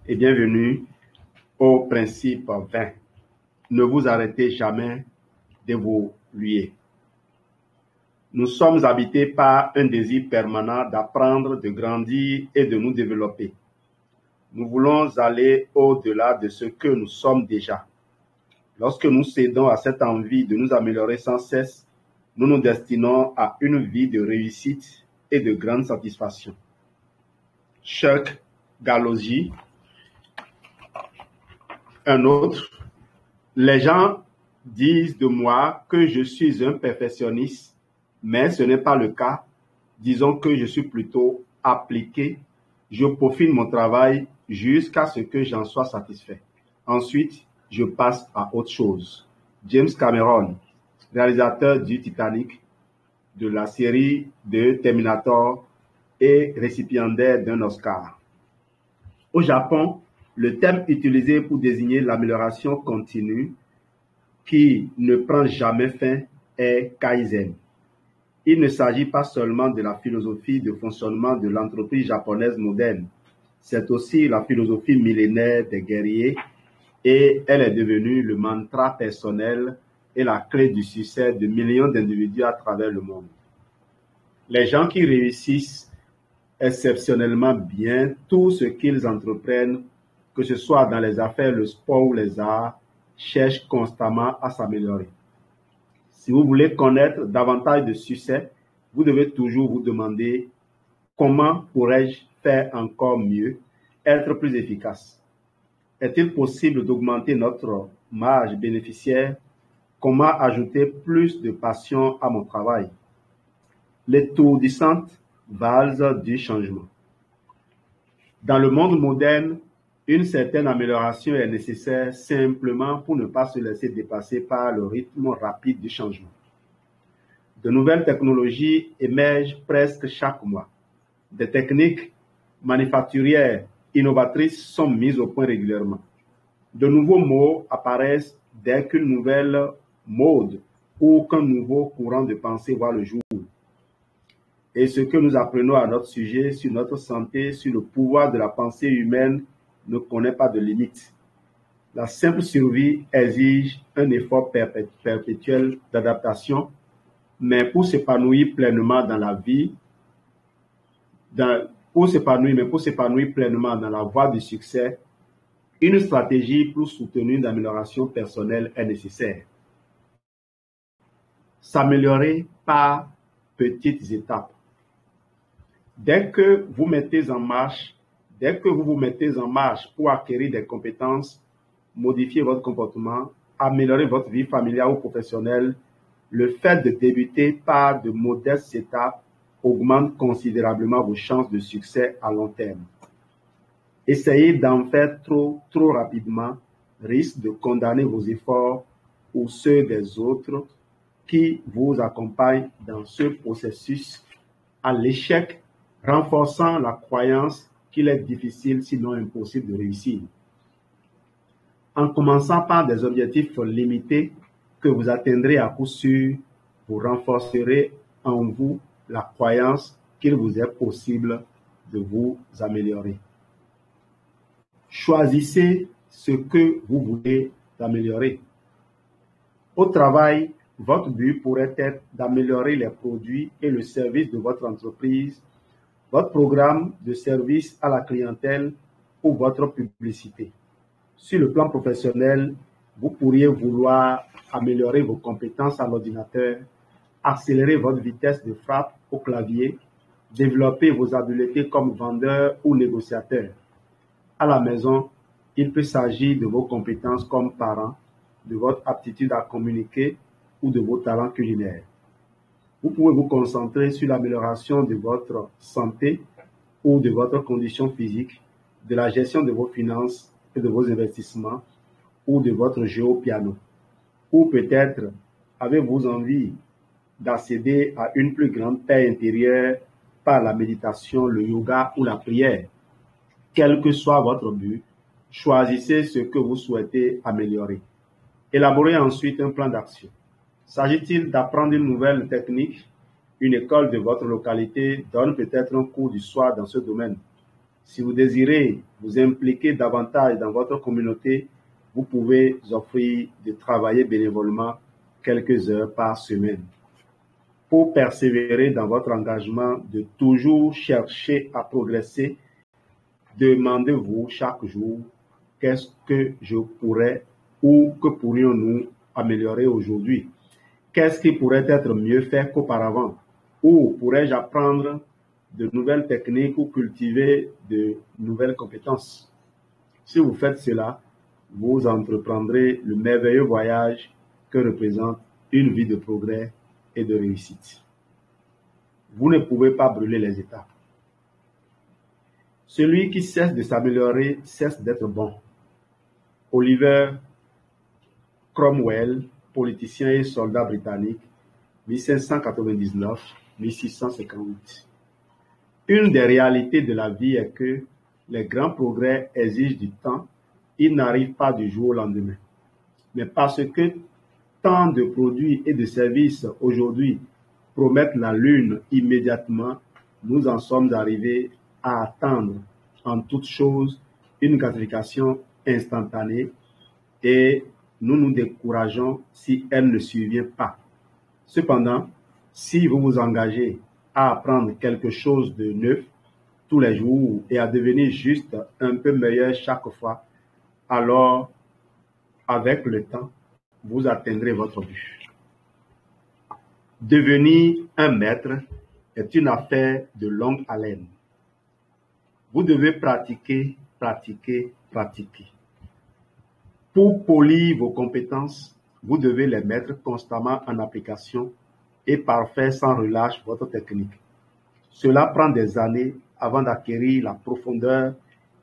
et bienvenue au principe 20. Ne vous arrêtez jamais d'évoluer. Nous sommes habités par un désir permanent d'apprendre, de grandir et de nous développer. Nous voulons aller au-delà de ce que nous sommes déjà. Lorsque nous cédons à cette envie de nous améliorer sans cesse, nous nous destinons à une vie de réussite et de grande satisfaction. Chuck Gallosi, un autre. Les gens disent de moi que je suis un perfectionniste, mais ce n'est pas le cas. Disons que je suis plutôt appliqué. Je peaufine mon travail jusqu'à ce que j'en sois satisfait. Ensuite, je passe à autre chose. James Cameron, réalisateur du Titanic, de la série de Terminator et récipiendaire d'un Oscar. Au Japon, le terme utilisé pour désigner l'amélioration continue qui ne prend jamais fin est Kaizen. Il ne s'agit pas seulement de la philosophie de fonctionnement de l'entreprise japonaise moderne, c'est aussi la philosophie millénaire des guerriers et elle est devenue le mantra personnel et la clé du succès de millions d'individus à travers le monde. Les gens qui réussissent exceptionnellement bien tout ce qu'ils entreprennent, que ce soit dans les affaires, le sport ou les arts, cherchent constamment à s'améliorer. Si vous voulez connaître davantage de succès, vous devez toujours vous demander comment pourrais-je faire encore mieux, être plus efficace. Est-il possible d'augmenter notre marge bénéficiaire? Comment ajouter plus de passion à mon travail? L'étourdissante valse du changement. Dans le monde moderne, une certaine amélioration est nécessaire simplement pour ne pas se laisser dépasser par le rythme rapide du changement. De nouvelles technologies émergent presque chaque mois. Des techniques manufacturières innovatrices sont mises au point régulièrement. De nouveaux mots apparaissent dès qu'une nouvelle mode ou qu'un nouveau courant de pensée voit le jour. Et ce que nous apprenons à notre sujet, sur notre santé, sur le pouvoir de la pensée humaine, ne connaît pas de limite. La simple survie exige un effort perpétuel d'adaptation, mais pour s'épanouir pleinement dans la vie, pour s'épanouir pleinement dans la voie du succès, une stratégie plus soutenue d'amélioration personnelle est nécessaire. S'améliorer par petites étapes. Dès que vous vous mettez en marche pour acquérir des compétences, modifier votre comportement, améliorer votre vie familiale ou professionnelle, le fait de débuter par de modestes étapes augmente considérablement vos chances de succès à long terme. Essayer d'en faire trop rapidement risque de condamner vos efforts ou ceux des autres qui vous accompagnent dans ce processus à l'échec, renforçant la croyance qu'il est difficile, sinon impossible de réussir. En commençant par des objectifs limités que vous atteindrez à coup sûr, vous renforcerez en vous la croyance qu'il vous est possible de vous améliorer. Choisissez ce que vous voulez améliorer. Au travail, votre but pourrait être d'améliorer les produits et le service de votre entreprise, votre programme de service à la clientèle ou votre publicité. Sur le plan professionnel, vous pourriez vouloir améliorer vos compétences à l'ordinateur, accélérer votre vitesse de frappe au clavier, développer vos habiletés comme vendeur ou négociateur. À la maison, il peut s'agir de vos compétences comme parent, de votre aptitude à communiquer ou de vos talents culinaires. Vous pouvez vous concentrer sur l'amélioration de votre santé ou de votre condition physique, de la gestion de vos finances et de vos investissements ou de votre jeu au piano. Ou peut-être avez-vous envie d'accéder à une plus grande paix intérieure par la méditation, le yoga ou la prière. Quel que soit votre but, choisissez ce que vous souhaitez améliorer. Élaborez ensuite un plan d'action. S'agit-il d'apprendre une nouvelle technique? Une école de votre localité donne peut-être un cours du soir dans ce domaine. Si vous désirez vous impliquer davantage dans votre communauté, vous pouvez offrir de travailler bénévolement quelques heures par semaine. Pour persévérer dans votre engagement de toujours chercher à progresser, demandez-vous chaque jour qu'est-ce que je pourrais ou que pourrions-nous améliorer aujourd'hui? Qu'est-ce qui pourrait être mieux fait qu'auparavant? Ou pourrais-je apprendre de nouvelles techniques ou cultiver de nouvelles compétences? Si vous faites cela, vous entreprendrez le merveilleux voyage que représente une vie de progrès et de réussite. Vous ne pouvez pas brûler les étapes. Celui qui cesse de s'améliorer cesse d'être bon. Oliver Cromwell, politicien et soldat britannique, 1599-1658. Une des réalités de la vie est que les grands progrès exigent du temps. Ils n'arrivent pas du jour au lendemain. Mais parce que tant de produits et de services aujourd'hui promettent la lune immédiatement, nous en sommes arrivés à attendre en toute chose une gratification instantanée et nous nous décourageons si elle ne survient pas. Cependant, si vous vous engagez à apprendre quelque chose de neuf tous les jours et à devenir juste un peu meilleur chaque fois, alors, avec le temps, vous atteindrez votre but. Devenir un maître est une affaire de longue haleine. Vous devez pratiquer, pratiquer, pratiquer. Pour polir vos compétences, vous devez les mettre constamment en application et parfaire sans relâche votre technique. Cela prend des années avant d'acquérir la profondeur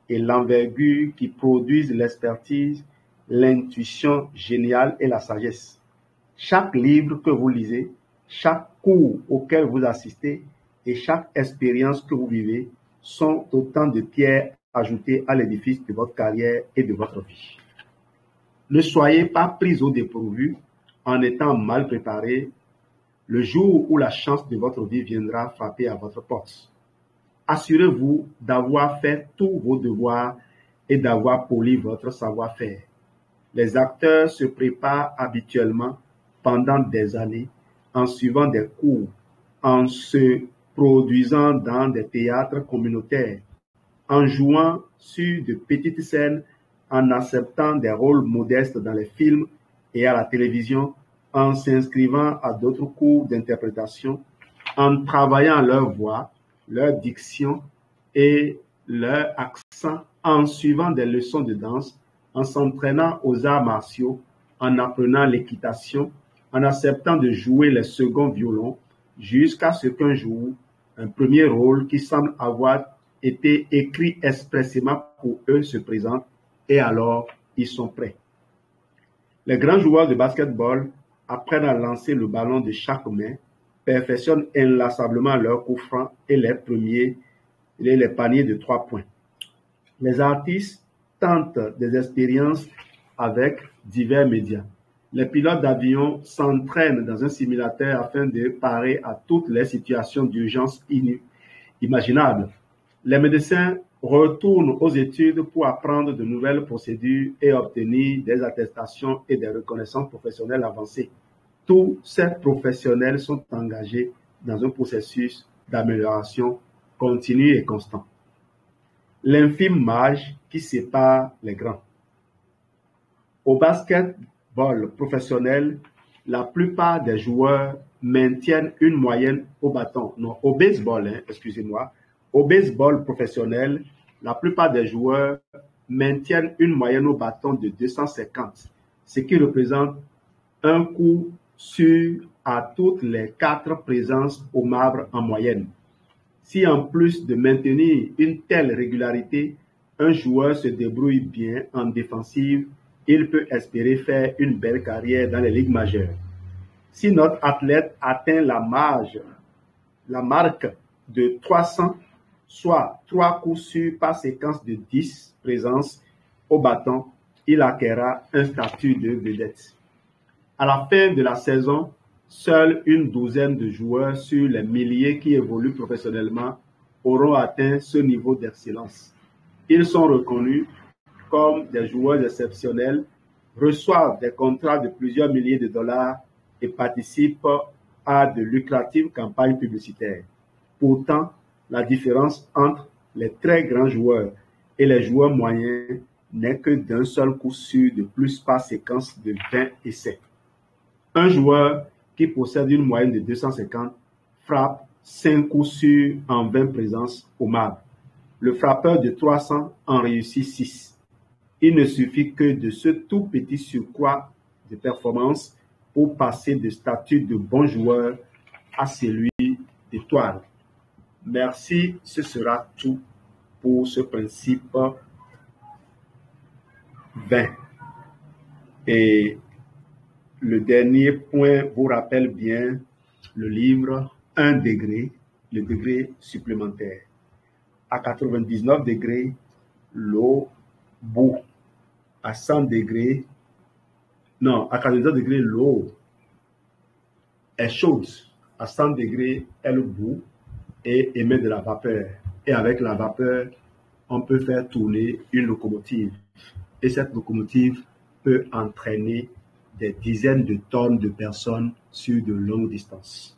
et l'envergure qui produisent l'expertise, l'intuition géniale et la sagesse. Chaque livre que vous lisez, chaque cours auquel vous assistez et chaque expérience que vous vivez sont autant de pierres ajoutées à l'édifice de votre carrière et de votre vie. Ne soyez pas pris au dépourvu en étant mal préparé le jour où la chance de votre vie viendra frapper à votre porte. Assurez-vous d'avoir fait tous vos devoirs et d'avoir poli votre savoir-faire. Les acteurs se préparent habituellement pendant des années en suivant des cours, en se produisant dans des théâtres communautaires, en jouant sur de petites scènes, en acceptant des rôles modestes dans les films et à la télévision, en s'inscrivant à d'autres cours d'interprétation, en travaillant leur voix, leur diction et leur accent, en suivant des leçons de danse, en s'entraînant aux arts martiaux, en apprenant l'équitation, en acceptant de jouer les seconds violons, jusqu'à ce qu'un jour, un premier rôle qui semble avoir été écrit expressément pour eux se présente, et alors ils sont prêts. Les grands joueurs de basketball apprennent à lancer le ballon de chaque main, perfectionnent inlassablement leurs coups francs et les paniers de 3 points. Les artistes tentent des expériences avec divers médias. Les pilotes d'avion s'entraînent dans un simulateur afin de parer à toutes les situations d'urgence imaginables. Les médecins retournent aux études pour apprendre de nouvelles procédures et obtenir des attestations et des reconnaissances professionnelles avancées. Tous ces professionnels sont engagés dans un processus d'amélioration continue et constant. L'infime marge qui sépare les grands. Au basketball professionnel, la plupart des joueurs maintiennent une moyenne au bâton. Non, au baseball, Au baseball professionnel, la plupart des joueurs maintiennent une moyenne au bâton de 250, ce qui représente un coup sûr à toutes les 4 présences au marbre en moyenne. Si en plus de maintenir une telle régularité, un joueur se débrouille bien en défensive, il peut espérer faire une belle carrière dans les ligues majeures. Si notre athlète atteint la marque de 300, soit 3 coups sûrs par séquence de 10 présences au bâton, il acquérera un statut de vedette. À la fin de la saison, seule une douzaine de joueurs sur les milliers qui évoluent professionnellement auront atteint ce niveau d'excellence. Ils sont reconnus comme des joueurs exceptionnels, reçoivent des contrats de plusieurs milliers de dollars et participent à de lucratives campagnes publicitaires. Pourtant, la différence entre les très grands joueurs et les joueurs moyens n'est que d'un seul coup sûr de plus par séquence de 20 essais. Un joueur qui possède une moyenne de 250 frappe 5 coups sûrs en 20 présences au marbre. Le frappeur de 300 en réussit 6. Il ne suffit que de ce tout petit surcroît de performance pour passer de statut de bon joueur à celui d'étoile. Merci, ce sera tout pour ce principe 20. Et le dernier point vous rappelle bien le livre 1 degré, le degré supplémentaire. À 99 degrés, l'eau bout. À 100 degrés, non, à 99 degrés, l'eau est chaude. À 100 degrés, elle bout et émet de la vapeur. Et avec la vapeur, on peut faire tourner une locomotive. Et cette locomotive peut entraîner des dizaines de tonnes de personnes sur de longues distances.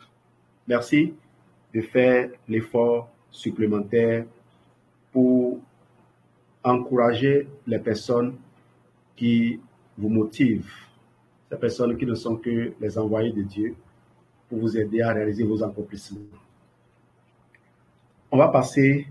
Merci de faire l'effort supplémentaire pour encourager les personnes qui vous motivent, ces personnes qui ne sont que les envoyés de Dieu pour vous aider à réaliser vos accomplissements. On va passer